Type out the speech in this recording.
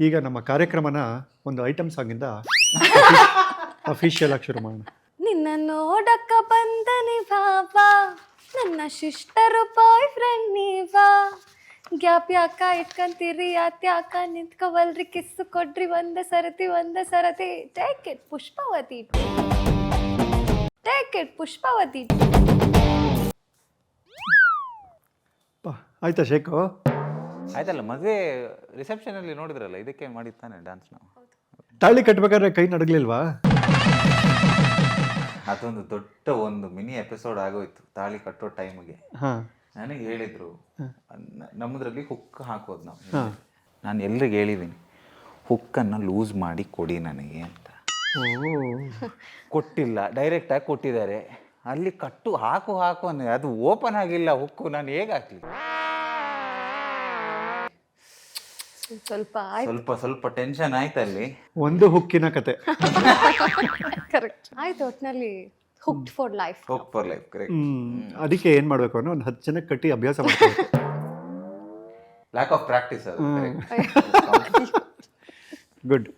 ಈಗ ನಮ್ಮ ಕಾರ್ಯಕ್ರಮನ ಒಂದು ಐಟಮ್ ಸಾಂಗಿಂದ ಅಫಿಷಿಯಲ್ ಆಗಿ ಶುರು ಮಾಡೋಣ. ನಿನ್ನ ನೋಡಕ್ಕ ಬಂದನಿ ಬಾಬಾ, ನನ್ನ ಶಿಷ್ಟರು ಬಾಯ್ ಫ್ರೆಂಡ್ ನೀವಾ, ಗ್ಯಾಪ್ ಯಾಕ ಇಟ್ಕಂತೀರಿ ಯಾತ್ಯಾಕ ನಿಂತ್ಕೋವಲ್ರಿ, ಕಿಸ್ಸು ಕೊಡ್ರಿ ಒಂದ ಸರತಿ take it Pushpavathi, take it Pushpavathi. ಆಯ್ತಾ ಶೇಖು? ಆಯ್ತಲ್ಲ, ಮದುವೆ ರಿಸೆಪ್ಷನಲ್ಲಿ ನೋಡಿದ್ರಲ್ಲ, ಇದಕ್ಕೆ ಮಾಡಿತ್ತಾನೆ ಡ್ಯಾನ್ಸ್ ನಾವು. ತಾಳಿ ಕಟ್ಬೇಕಾದ್ರೆ ಕೈ ನಡಗ್ಲಿಲ್ವಾ? ಅದೊಂದು ದೊಡ್ಡ ಒಂದು ಮಿನಿ ಎಪಿಸೋಡ್ ಆಗೋಯ್ತು ತಾಳಿ ಕಟ್ಟೋ ಟೈಮಿಗೆ. ನನಗೆ ಹೇಳಿದ್ರು ನಮ್ಮದ್ರಲ್ಲಿ ಹುಕ್ ಹಾಕೋದು ನಾವು. ನಾನು ಎಲ್ರಿಗೆ ಹೇಳಿದ್ದೀನಿ ಹುಕ್ಕನ್ನು ಲೂಸ್ ಮಾಡಿ ಕೊಡಿ ನನಗೆ ಅಂತ. ಕೊಟ್ಟಿಲ್ಲ, ಡೈರೆಕ್ಟಾಗಿ ಕೊಟ್ಟಿದ್ದಾರೆ. ಅಲ್ಲಿ ಕಟ್ಟು ಹಾಕು ಅನ್ನೋ ಅದು ಓಪನ್ ಆಗಿಲ್ಲ ಹುಕ್ಕು, ನಾನು ಹೇಗೆ ಹಾಕ್ಲಿ? ಸ್ವಲ್ಪ ಟೆನ್ಷನ್ ಆಯ್ತಲ್ಲಿ. ಒಂದು ಹುಕ್ಕಿನ ಕತೆ. ಕರೆಕ್ಟ್ ಆಯ್ತು. ಒಟ್ಟಿನಲ್ಲಿ ಹುಕ್ಡ್ for life. Hook for life, correct. ಅದಕ್ಕೆ ಏನು ಮಾಡಬೇಕು ಅನ್ನೋ ಒಂದು 10 ಜನಕ್ಕೆ ಕಟ್ಟಿ ಅಭ್ಯಾಸ ಮಾಡ್ಬೇಕು. ಲ್ಯಾಕ್ ಆಫ್ ಪ್ರಾಕ್ಟೀಸ್ ಅದು. ಗುಡ್.